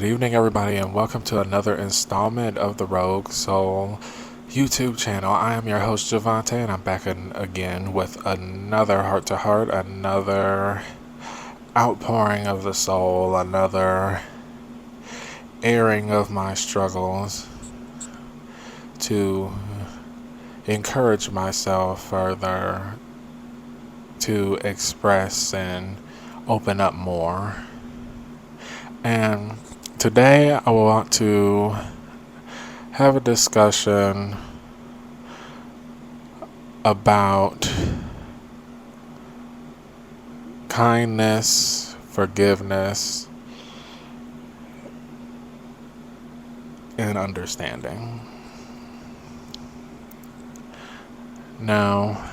Good evening, everybody, and welcome to another installment of the Rogue Soul YouTube channel. I am your host, Javante, and I'm back again with another heart to heart, another outpouring of the soul, another airing of my struggles to encourage myself further to express and open up more. And today I want to have a discussion about kindness, forgiveness, and understanding. Now,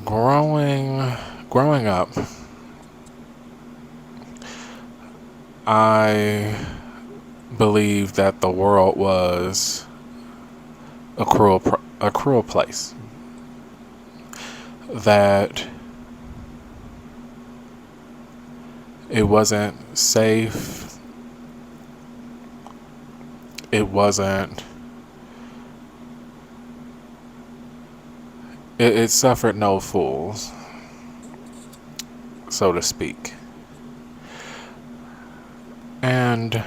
growing up, I believed that the world was a cruel place. That it wasn't safe. It suffered no fools, so to speak. And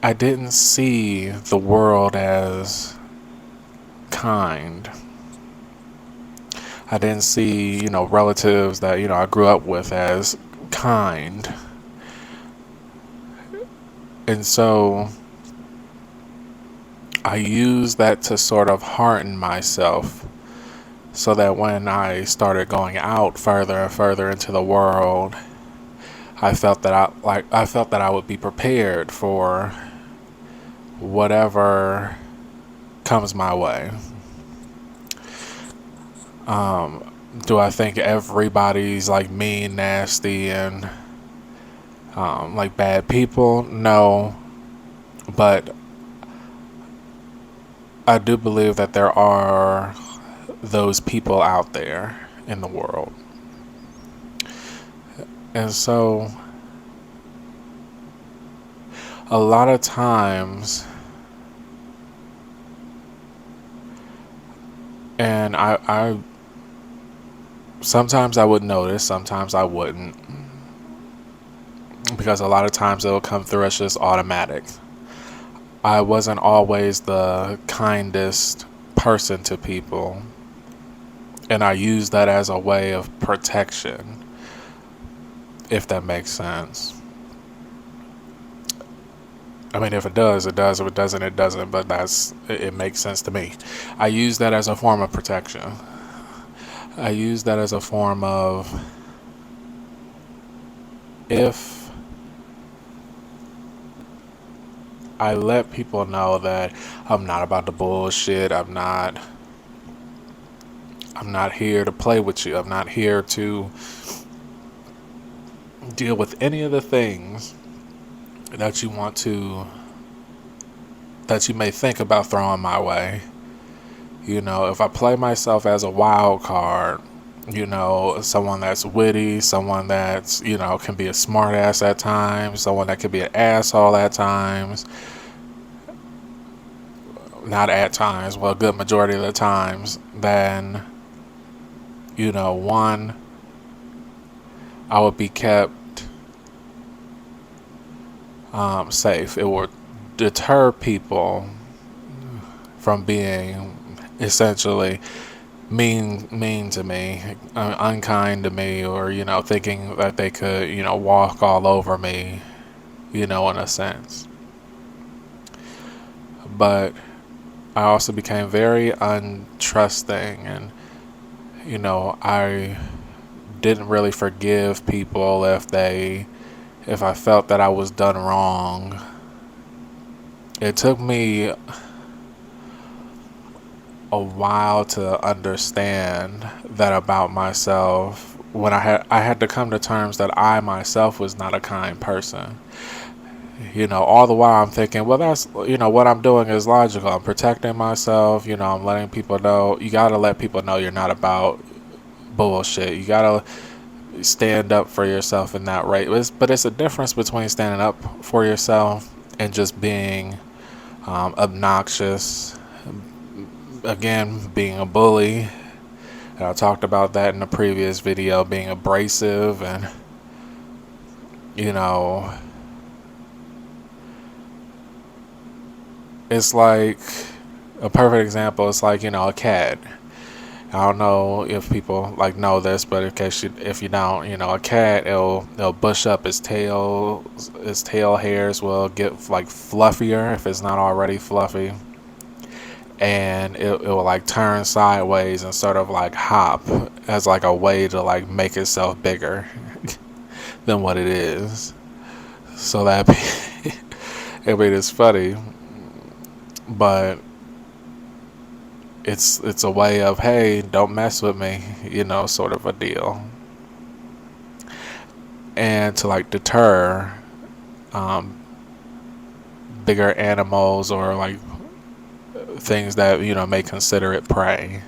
I didn't see the world as kind. I didn't see, relatives that, I grew up with as kind. And so I used that to sort of hearten myself so that when I started going out further and further into the world, I felt that I would be prepared for whatever comes my way. Do I think everybody's like mean, nasty, and like bad people? No, but I do believe that there are those people out there in the world. And so a lot of times, and I sometimes I would notice, sometimes I wouldn't, because a lot of times it'll come through as just automatic. I wasn't always the kindest person to people, and I used that as a way of protection, if that makes sense. I mean, if it does, it does. If it doesn't, it doesn't. But it makes sense to me. I use that as a form of protection. I use that as a form of, if I let people know that I'm not about to bullshit, I'm not here to play with you. I'm not here to deal with any of the things that you may think about throwing my way. If I play myself as a wild card, someone that's witty, someone that's, can be a smart ass at times, someone that can be an asshole at times, not at times, well, a good majority of the times, then, one, I would be kept safe. It would deter people from being essentially mean to me, unkind to me, or thinking that they could walk all over me, in a sense. But I also became very untrusting, and I didn't really forgive people if I felt that I was done wrong. It took me a while to understand that about myself, when I had to come to terms that I myself was not a kind person. All the while I'm thinking, well, that's, what I'm doing is logical. I'm protecting myself. I'm letting people know. You got to let people know you're not about bullshit. You got to stand up for yourself in that right. But it's a difference between standing up for yourself and just being obnoxious. Again, being a bully. And I talked about that in the previous video, being abrasive and, you know, it's like a perfect example. It's like, a cat. I don't know if people know this, but if you don't, a cat, it'll bush up its tail. Its tail hairs will get fluffier if it's not already fluffy, and it will turn sideways and sort of hop as a way to make itself bigger than what it is. So that I mean, it's funny, but it's a way of, hey, don't mess with me, sort of a deal, and to deter bigger animals or things that may consider it prey.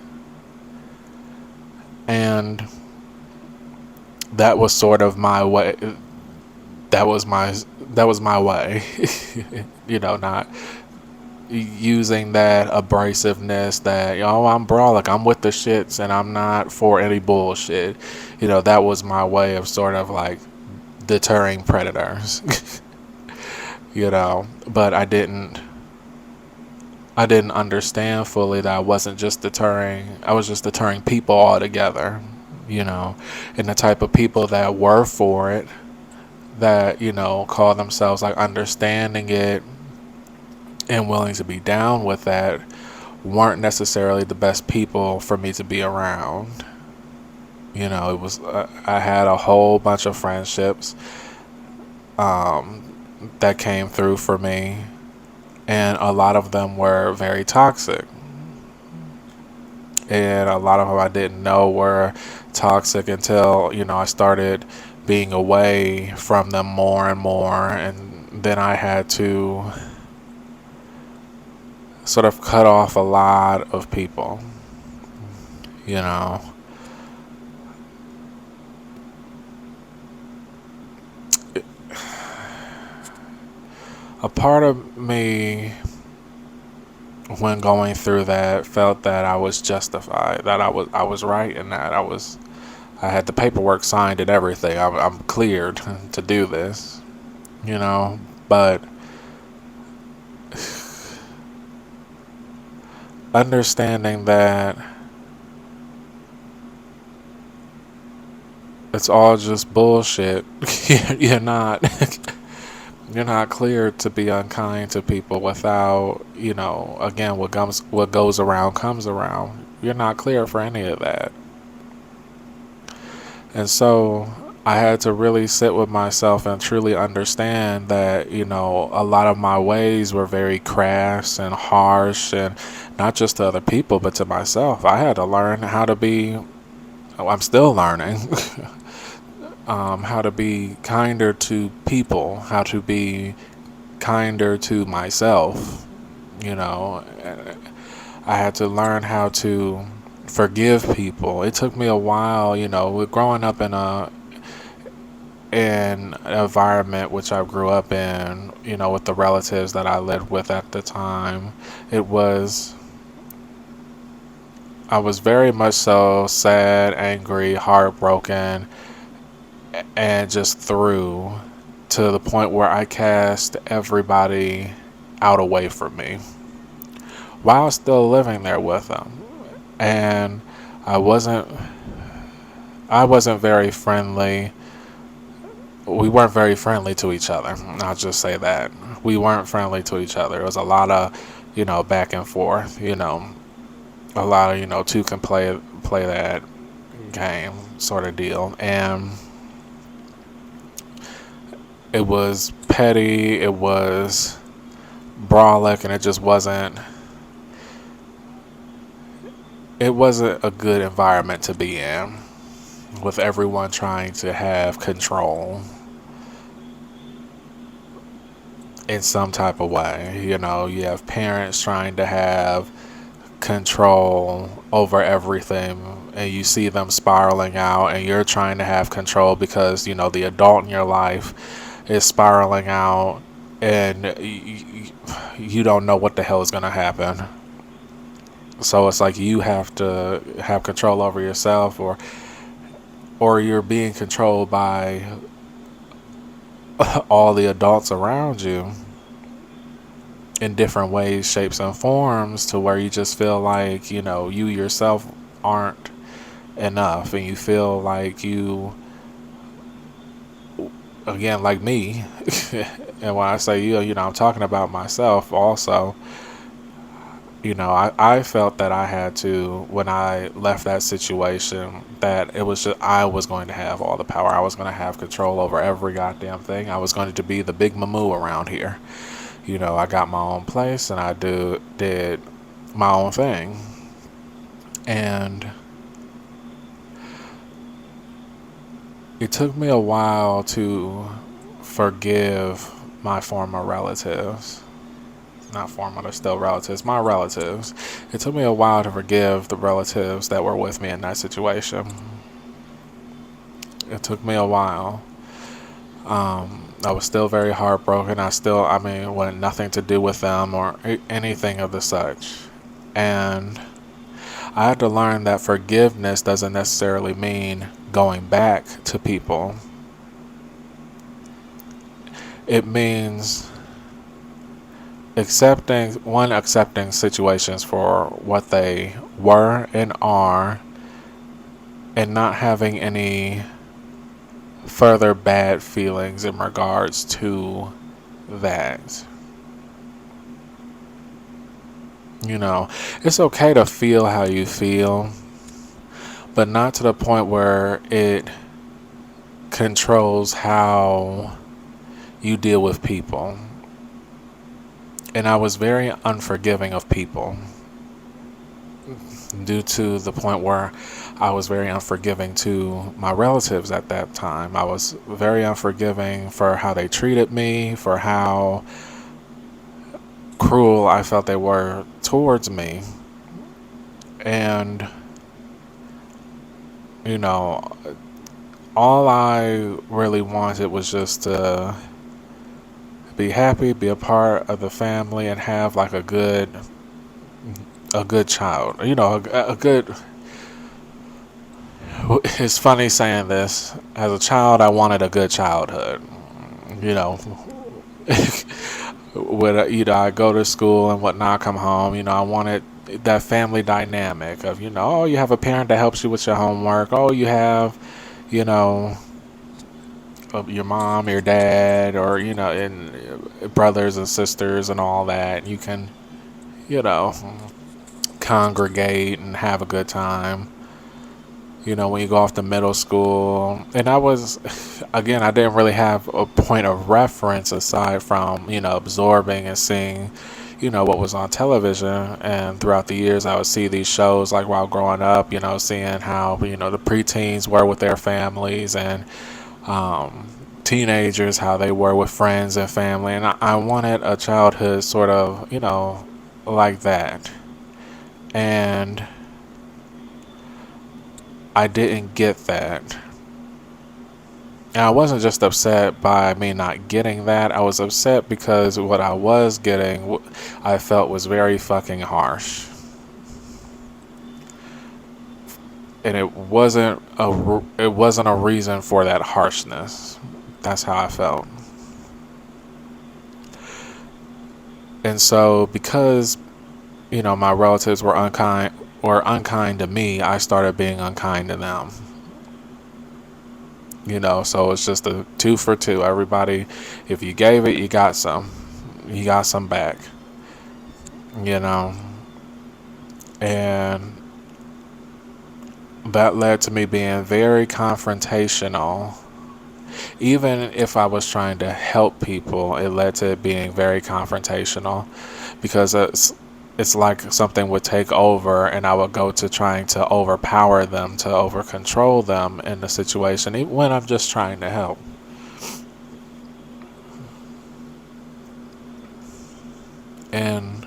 And that was sort of my way. That was my way. Not using that abrasiveness, that I'm brolic, I'm with the shits, and I'm not for any bullshit. That was my way of sort of deterring predators. But I didn't understand fully that I was just deterring people altogether, and the type of people that were for it, that, call themselves understanding it and willing to be down with that, weren't necessarily the best people for me to be around. It was, I had a whole bunch of friendships that came through for me, and a lot of them were very toxic. And a lot of them I didn't know were toxic until, I started being away from them more and more, and then I had to sort of cut off a lot of people. A part of me, when going through that, felt that I was justified, that I was right in that. I had the paperwork signed and everything. I'm cleared to do this, but understanding that it's all just bullshit. You're not you're not cleared to be unkind to people without, again, what goes around comes around. You're not clear for any of that. And so I had to really sit with myself and truly understand that, a lot of my ways were very crass and harsh, and not just to other people, but to myself. I had to learn how to be, I'm still learning, how to be kinder to people, how to be kinder to myself. I had to learn how to forgive people. It took me a while, growing up in an environment which I grew up in, with the relatives that I lived with at the time. I was very much so sad, angry, heartbroken, and just through, to the point where I cast everybody out away from me while still living there with them. And I wasn't very friendly. We weren't very friendly to each other. I'll just say that. We weren't friendly to each other. It was a lot of, back and forth, a lot of, two can play that game sort of deal. And it was petty, it was brolic, and it wasn't a good environment to be in, with everyone trying to have control. in some type of way. You know, you have parents trying to have control over everything, and you see them spiraling out, and you're trying to have control because, you know, the adult in your life is spiraling out, and you don't know what the hell is going to happen. So it's like you have to have control over yourself, or you're being controlled by all the adults around you in different ways, shapes, and forms, to where you just feel like, you know, you yourself aren't enough, and you feel like you, again, like me, and when I say you know, I'm talking about myself also. You know, I felt that I had to, when I left that situation, that it was just, I was going to have all the power. I was going to have control over every goddamn thing. I was going to be the big mamoo around here. You know, I got my own place, and I did my own thing. And it took me a while to forgive my former relatives. Not former, they're still relatives. My relatives. It took me a while to forgive the relatives that were with me in that situation. It took me a while. I was still very heartbroken. I mean, wanted nothing to do with them or anything of the such. And I had to learn that forgiveness doesn't necessarily mean going back to people. It means accepting situations for what they were and are, and not having any further bad feelings in regards to that. You know, it's okay to feel how you feel, but not to the point where it controls how you deal with people. And I was very unforgiving of people, due to the point where I was very unforgiving to my relatives at that time. I was very unforgiving for how they treated me, for how cruel I felt they were towards me. And, you know, all I really wanted was just to be happy, be a part of the family, and have like a good child. You know, a good. It's funny saying this. As a child, I wanted a good childhood. You know, when I go to school and whatnot, come home. You know, I wanted that family dynamic of, you know, oh, you have a parent that helps you with your homework. Oh, you have, you know, your mom, your dad, or, you know, and brothers and sisters and all that. You can, you know, congregate and have a good time. You know, when you go off to middle school. And I was, again, I didn't really have a point of reference aside from, you know, absorbing and seeing, you know, what was on television. And throughout the years, I would see these shows, like while growing up, you know, seeing how, you know, the preteens were with their families, and teenagers, how they were with friends and family. And I wanted a childhood sort of, you know, like that. And I didn't get that. And I wasn't just upset by me not getting that. I was upset because what I was getting, I felt was very fucking harsh. And it wasn't a reason for that harshness. That's how I felt. And so, because, you know, my relatives were unkind to me, I started being unkind to them. You know, so it's just a 2 for 2. Everybody, if you gave it, you got some. You got some back. You know. And that led to me being very confrontational. Even if I was trying to help people, it led to it being very confrontational, because it's like something would take over, and I would go to trying to overpower them, to over control them in the situation, even when I'm just trying to help. And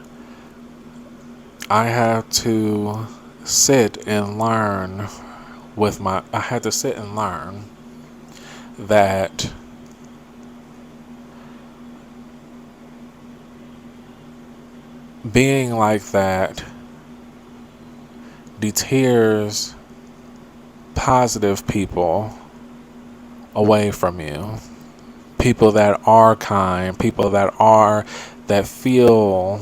I had to sit and learn I had to sit and learn that being like that deters positive people away from you. People that are kind, people that feel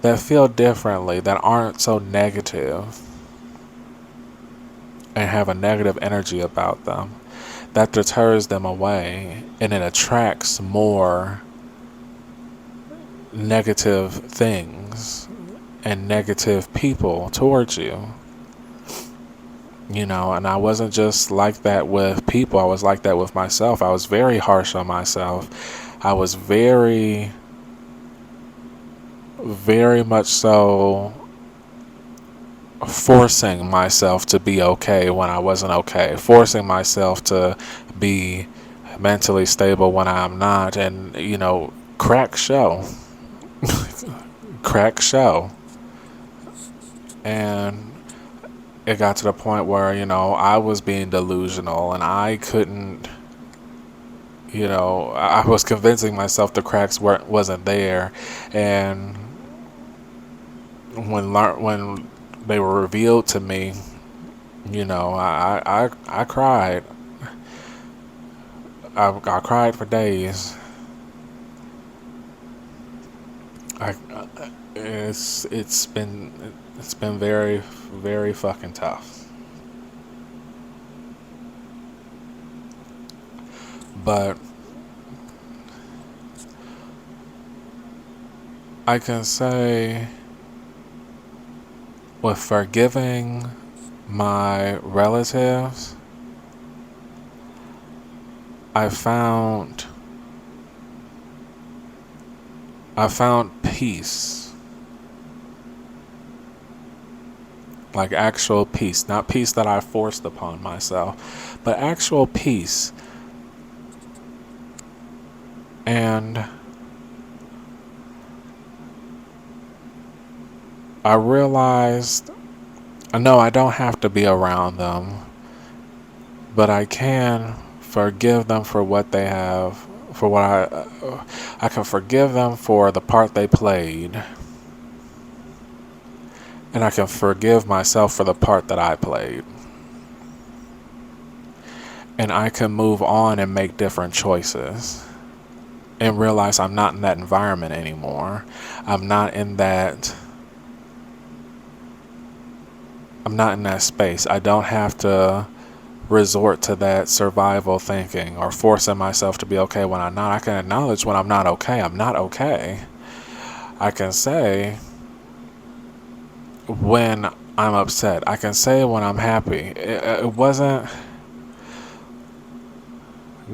that feel differently, that aren't so negative and have a negative energy about them. That deters them away and it attracts more negative things and negative people towards you. And I wasn't just like that with people, I was like that with myself. I was very harsh on myself. I was very, very much so forcing myself to be okay when I wasn't okay, forcing myself to be mentally stable when I'm not, and, crack show. Crack show. And it got to the point where, I was being delusional and I couldn't, I was convincing myself the cracks wasn't there. And when they were revealed to me, I cried. I cried for days. I it's been very, very fucking tough. But I can say with forgiving my relatives, I found peace. Like actual peace. Not peace that I forced upon myself, but actual peace. And I realized, no, I don't have to be around them, but I can forgive them for what they have, for what I can forgive them for the part they played, and I can forgive myself for the part that I played. And I can move on and make different choices and realize I'm not in that environment anymore. I'm not in that space. I don't have to resort to that survival thinking or forcing myself to be okay when I'm not. I can acknowledge when I'm not okay. I'm not okay. I can say when I'm upset. I can say when I'm happy. It wasn't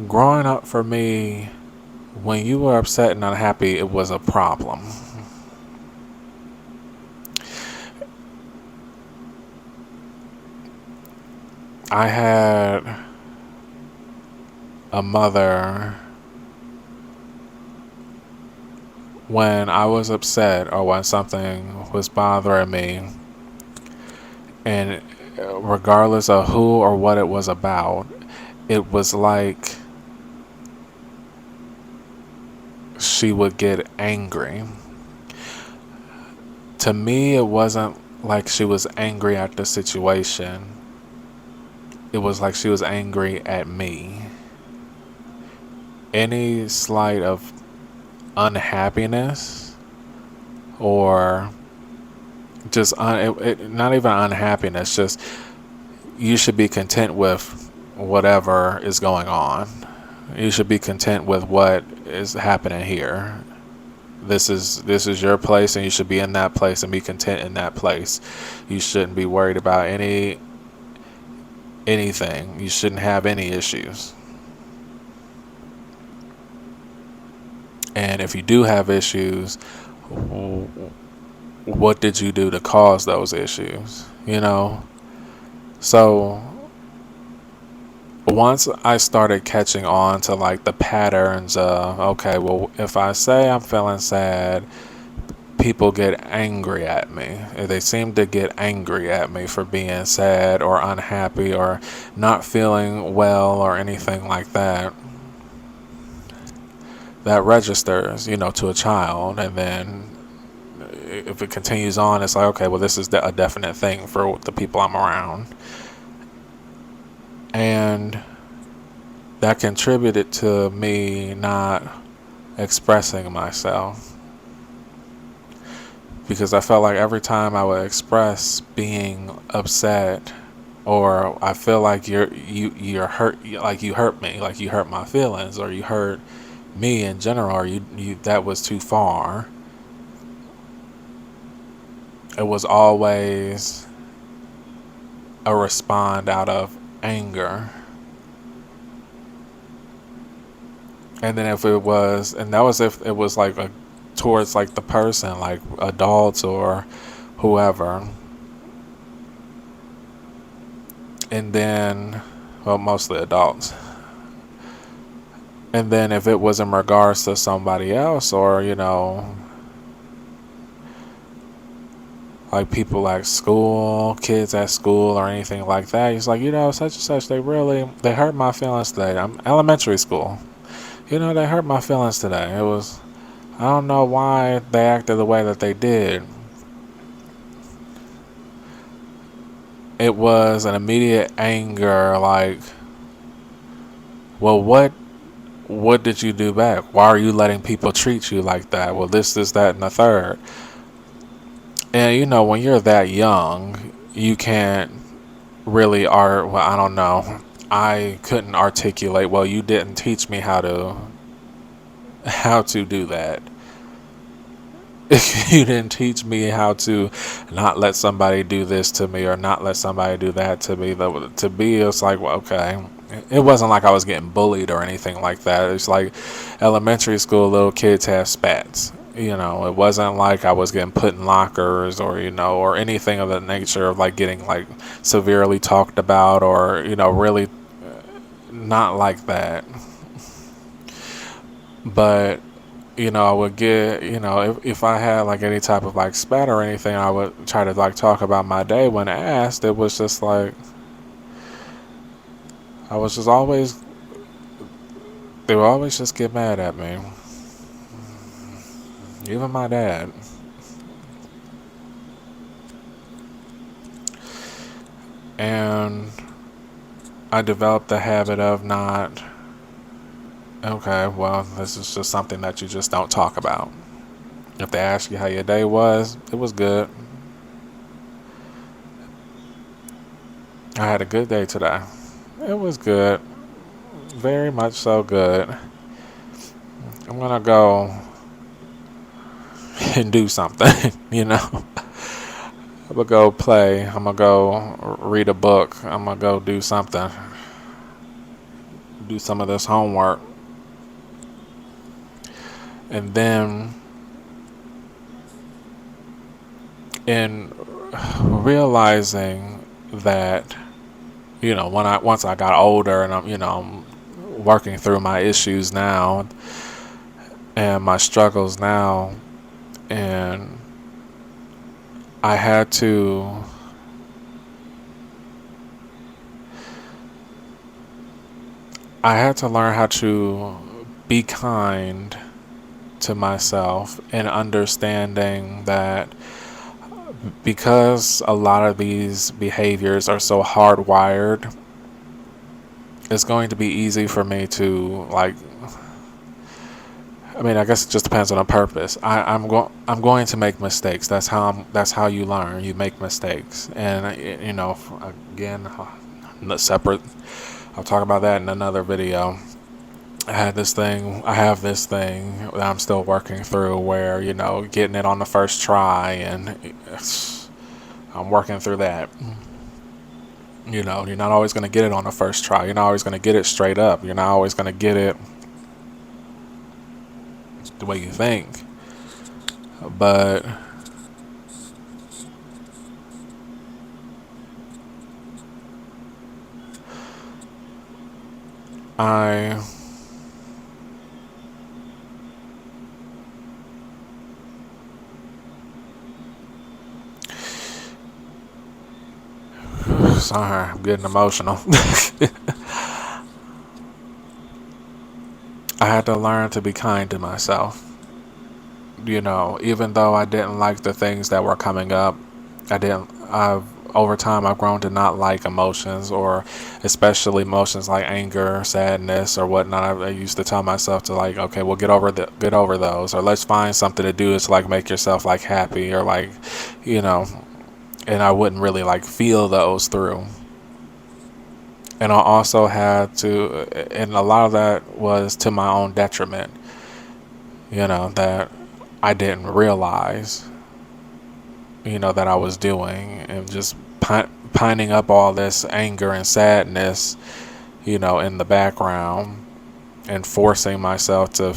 growing up for me. When you were upset and unhappy, it was a problem. I had a mother when I was upset or when something was bothering me, and regardless of who or what it was about, it was like she would get angry. To me, it wasn't like she was angry at the situation. It was like she was angry at me. Any slight of unhappiness or just not even unhappiness, just you should be content with whatever is going on. You should be content with what is happening here. This is your place, and you should be in that place and be content in that place. You shouldn't be worried about anything. You shouldn't have any issues. And if you do have issues, what did you do to cause those issues? So once I started catching on to like the patterns of, okay, well, if I say I'm feeling sad, people get angry at me. They seem to get angry at me for being sad or unhappy or not feeling well or anything like that. That registers, to a child. And then if it continues on, it's like, okay, well, this is a definite thing for the people I'm around. And that contributed to me not expressing myself, because I felt like every time I would express being upset, or I feel like you're hurt, like you hurt me, like you hurt my feelings, or you hurt me in general, or you that was too far. It was always a respond out of anger. And then if it was like towards like the person, like adults or whoever. And then, well, mostly adults. And then if it was in regards to somebody else, or, like people at school, kids at school or anything like that, he's like, such and such, they hurt my feelings today. I'm elementary school. They hurt my feelings today. I don't know why they acted the way that they did. It was an immediate anger, like, well, what did you do back? Why are you letting people treat you like that? Well, this, that, and the third. And, when you're that young, you can't really well, I don't know. I couldn't articulate, well, you didn't teach me how to do that. You didn't teach me how to not let somebody do this to me or not let somebody do that to me. To be, it's like, well, okay. It wasn't like I was getting bullied or anything like that. It's like elementary school, little kids have spats. It wasn't like I was getting put in lockers or, or anything of the nature of like getting like severely talked about or, really not like that. But I would get, if I had like any type of like spat or anything, I would try to like talk about my day. When asked, it was just like, they would always just get mad at me. Even my dad. And I developed the habit of not, okay, well, this is just something that you just don't talk about. If they ask you how your day was, it was good. I had a good day today. It was good. Very much so good. I'm gonna go and do something, I'm gonna go play. I'm gonna go read a book. I'm gonna go do something. Do some of this homework. And then, in realizing that, once I got older and I'm working through my issues now and my struggles now, and I had to learn how to be kind to myself and understanding that because a lot of these behaviors are so hardwired, it's going to be easy for me to like, I guess it just depends on the purpose. I'm going to make mistakes. That's how you learn. You make mistakes. And again, separate, I'll talk about that in another video. I have this thing that I'm still working through where, getting it on the first try, and I'm working through that. You're not always going to get it on the first try. You're not always going to get it straight up. You're not always going to get it the way you think. But I sorry, I'm getting emotional. I had to learn to be kind to myself. Even though I didn't like the things that were coming up, I've over time I've grown to not like emotions, or especially emotions like anger, sadness, or whatnot. I used to tell myself to, like, okay, well, get over those, or let's find something to do to, like, make yourself, like, happy, or, like, you know, and I wouldn't really, like, feel those through. And I also had to, and a lot of that was to my own detriment, that I didn't realize, that I was doing, and just pining up all this anger and sadness, in the background, and forcing myself to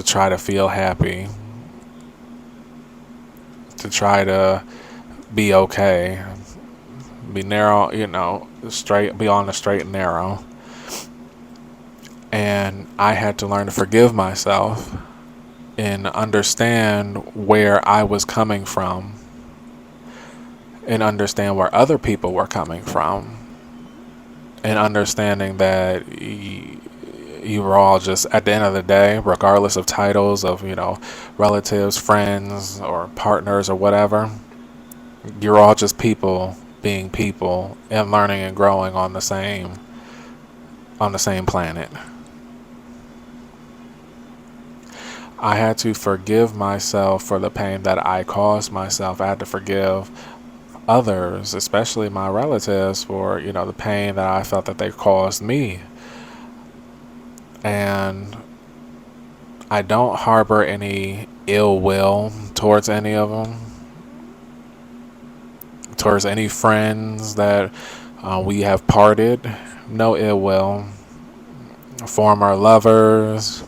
try to feel happy, to try to be okay, be narrow, straight, be on the straight and narrow. And I had to learn to forgive myself and understand where I was coming from, and understand where other people were coming from, and understanding that you were all just, at the end of the day, regardless of titles of, relatives, friends, or partners, or whatever, you're all just people being people and learning and growing on the same planet. I had to forgive myself for the pain that I caused myself. I had to forgive others, especially my relatives, for, the pain that I felt that they caused me. And I don't harbor any ill will towards any of them, towards any friends that we have parted. No ill will. Former lovers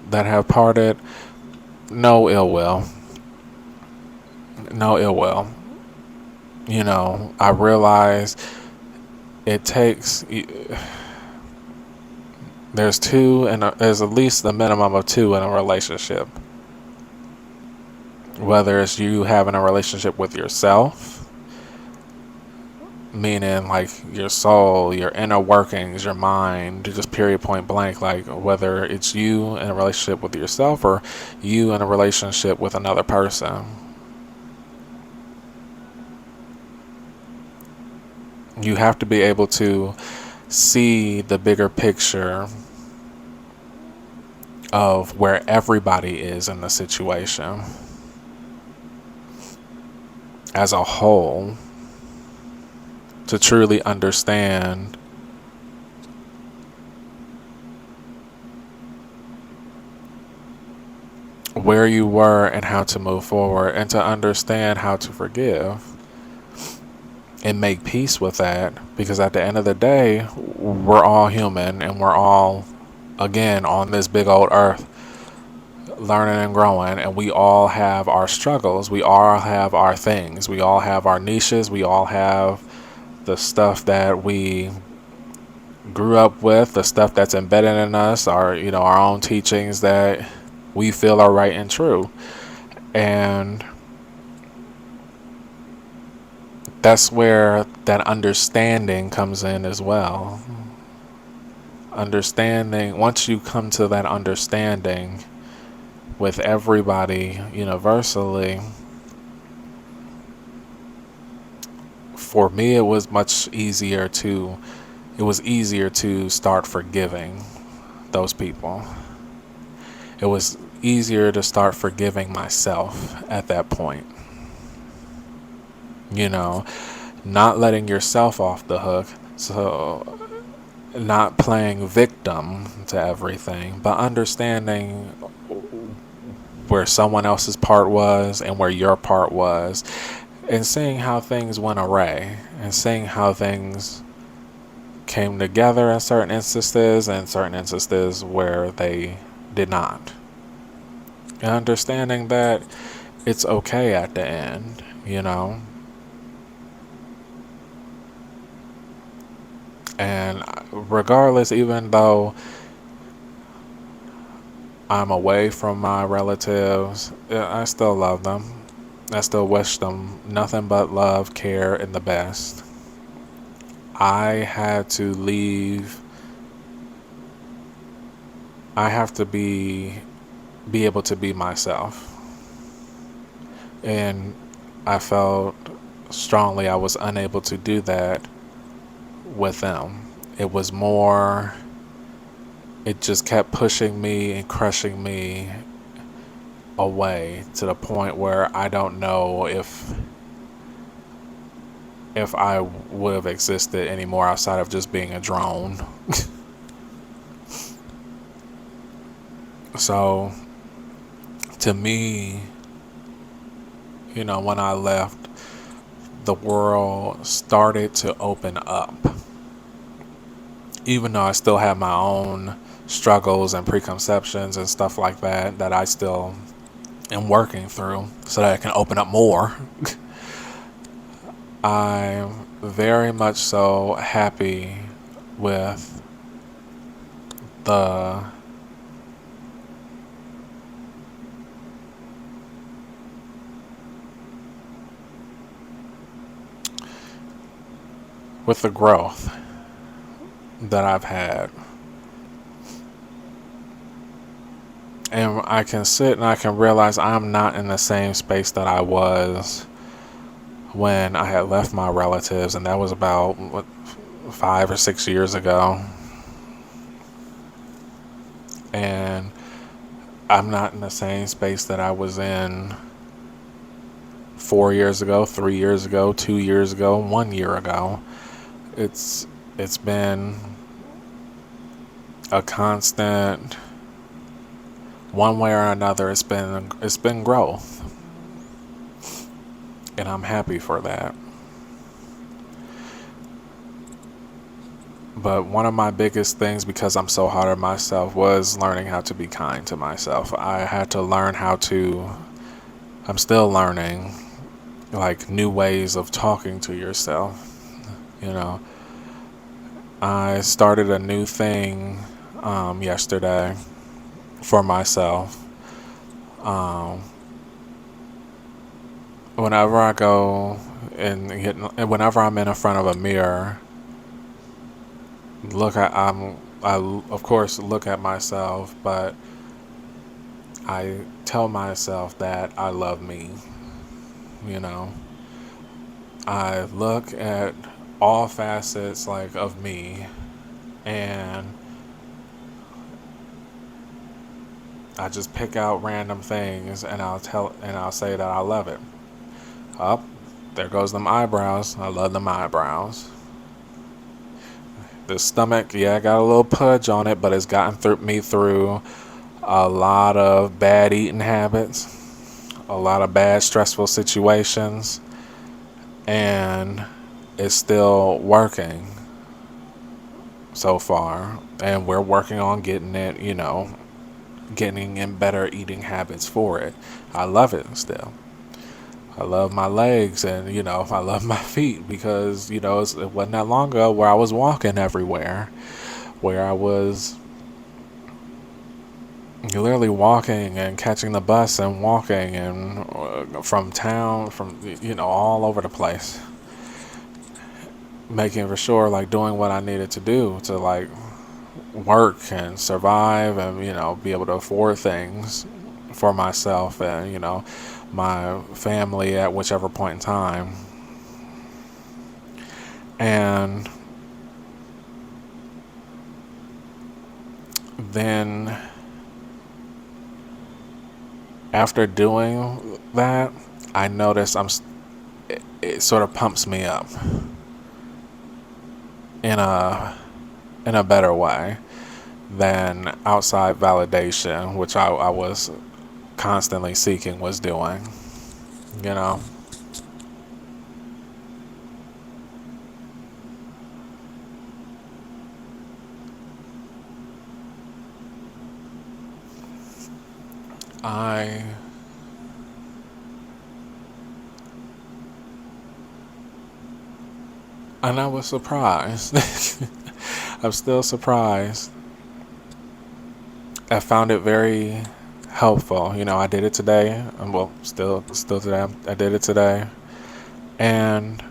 that have parted. No ill will. No ill will. I realize it takes. There's two, and there's at least the minimum of two in a relationship. Whether it's you having a relationship with yourself, meaning, like, your soul, your inner workings, your mind, just period, point blank, like, whether it's you in a relationship with yourself or you in a relationship with another person. You have to be able to see the bigger picture of where everybody is in the situation as a whole, to truly understand where you were and how to move forward, and to understand how to forgive and make peace with that. Because at the end of the day, we're all human, and we're all, again, on this big old earth, learning and growing, and we all have our struggles, we all have our things, we all have our niches, we all have the stuff that we grew up with, the stuff that's embedded in us, our own teachings that we feel are right and true. And that's where that understanding comes in as well. Understanding, once you come to that understanding with everybody universally, for me it was easier to start forgiving those people. It was easier to start forgiving myself at that point. Not letting yourself off the hook. So, not playing victim to everything, but understanding where someone else's part was and where your part was, and seeing how things went awry, and seeing how things came together in certain instances, and certain instances where they did not. And understanding that it's okay at the end. And regardless, even though I'm away from my relatives, I still love them. I still wish them nothing but love, care, and the best. I had to leave. I have to be able to be myself. And I felt strongly I was unable to do that with them. It was more, it just kept pushing me and crushing me away to the point where I don't know if I would have existed anymore outside of just being a drone. So to me, when I left, the world started to open up. Even though I still have my own struggles and preconceptions and stuff like that I still am working through so that I can open up more. I'm very much so happy with the growth that I've had. And I can sit and I can realize I'm not in the same space that I was when I had left my relatives, and that was about 5 or 6 years ago. And I'm not in the same space that I was in 4 years ago, 3 years ago, 2 years ago, 1 year ago. It's been a constant, one way or another. It's been growth, and I'm happy for that. But one of my biggest things, because I'm so hard on myself, was learning how to be kind to myself. I had to learn how to, I'm still learning, like, new ways of talking to yourself. You know, I started a new thing yesterday for myself. Um, Whenever I go whenever I'm in front of a mirror, I of course look at myself, but I tell myself that I love me. You know, I look at all facets like of me, and I just pick out random things, and I'll say that I love it. Up, there goes them eyebrows. I love them eyebrows. The stomach, yeah, got a little pudge on it, but it's gotten me through a lot of bad eating habits, a lot of bad stressful situations, and it's still working so far. And we're working on getting in better eating habits for it. I love it still. I love my legs, and I love my feet, because it wasn't that long ago where I was walking everywhere, where I was literally walking and catching the bus and walking and from town, from all over the place, making for sure, like, doing what I needed to do to, like, work and survive, and be able to afford things for myself and my family at whichever point in time. And then after doing that, I notice it sort of pumps me up in a better way than outside validation, which I was constantly seeking, was doing. You know, I and I was surprised. I'm still surprised. I found it very helpful. I did it today. Well, still today. I did it today, and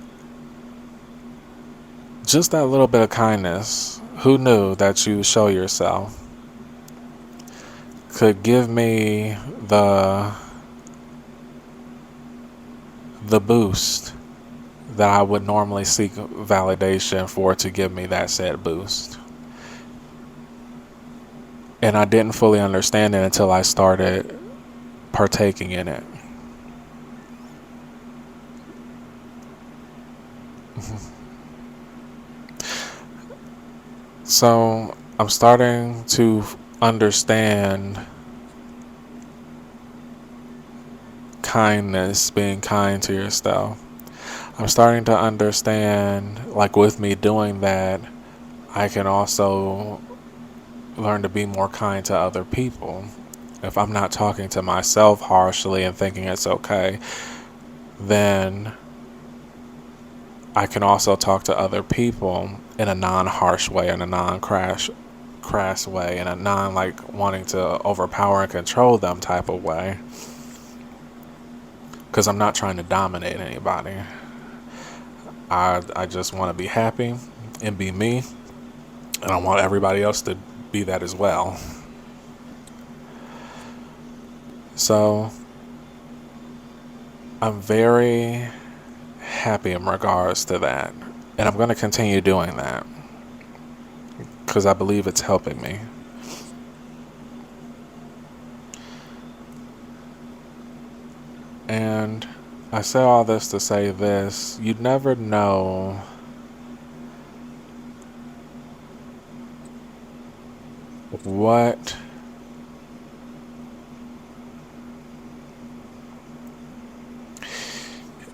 just that little bit of kindness. Who knew that you show yourself could give me the boost that I would normally seek validation for to give me that said boost. And I didn't fully understand it until I started partaking in it. So I'm starting to understand kindness, being kind to yourself. I'm starting to understand, like with me doing that, I can also learn to be more kind to other people. If I'm not talking to myself harshly and thinking it's okay, then I can also talk to other people in a non-harsh way, in a non-crass way, in a non-like wanting to overpower and control them type of way. Because I'm not trying to dominate anybody. I just want to be happy and be me, and I want everybody else to be that as well. So I'm very happy in regards to that, and I'm going to continue doing that because I believe it's helping me. And I say all this to say this: you'd never know what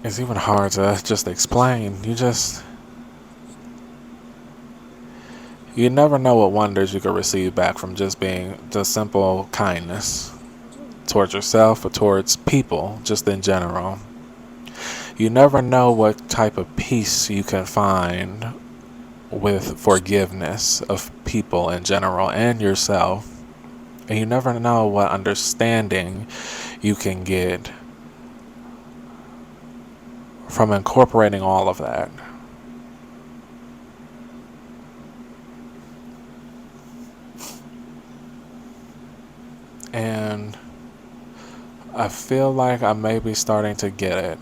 it's even hard to just explain. You never know what wonders you could receive back from just being just simple kindness towards yourself or towards people, just in general. You never know what type of peace you can find with forgiveness of people in general and yourself. And you never know what understanding you can get from incorporating all of that. And I feel like I may be starting to get it.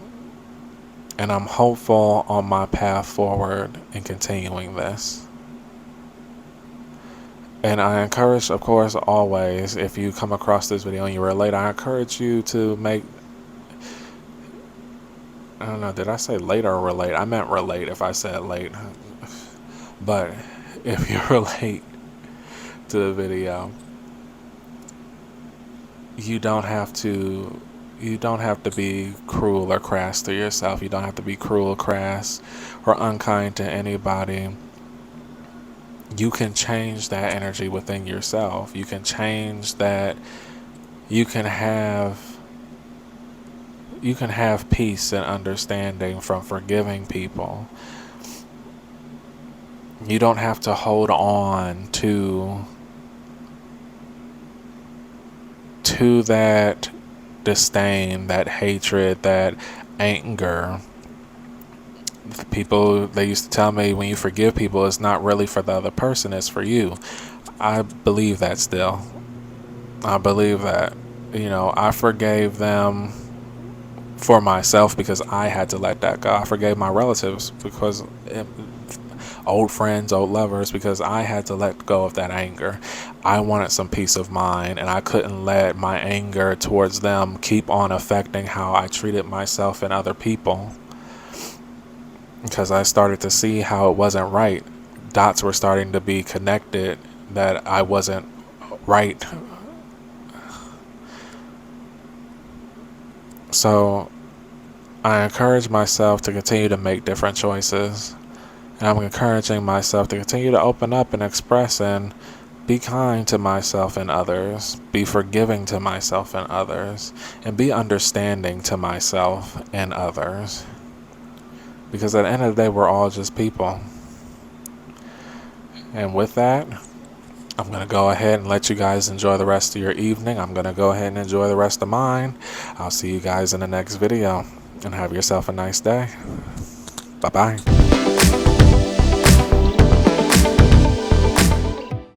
And I'm hopeful on my path forward in continuing this. And I encourage, of course, always, if you come across this video and you relate, I encourage you to make, I don't know, did I say late or relate? I meant relate if I said late. But if you relate to the video, you don't have to be cruel or crass to yourself. You don't have to be cruel, crass, or unkind to anybody. You can change that energy within yourself. You can change that. You can have peace and understanding from forgiving people. You don't have to hold on to that disdain, that hatred, that anger. People, they used to tell me, when you forgive people, it's not really for the other person, it's for you. I believe that still. I believe that. I forgave them for myself because I had to let that go. I forgave my relatives because old friends, old lovers, because I had to let go of that anger. I wanted some peace of mind, and I couldn't let my anger towards them keep on affecting how I treated myself and other people, because I started to see how it wasn't right. Dots were starting to be connected that I wasn't right. So I encourage myself to continue to make different choices. And I'm encouraging myself to continue to open up and express and be kind to myself and others. Be forgiving to myself and others. And be understanding to myself and others. Because at the end of the day, we're all just people. And with that, I'm going to go ahead and let you guys enjoy the rest of your evening. I'm going to go ahead and enjoy the rest of mine. I'll see you guys in the next video, and have yourself a nice day. Bye-bye.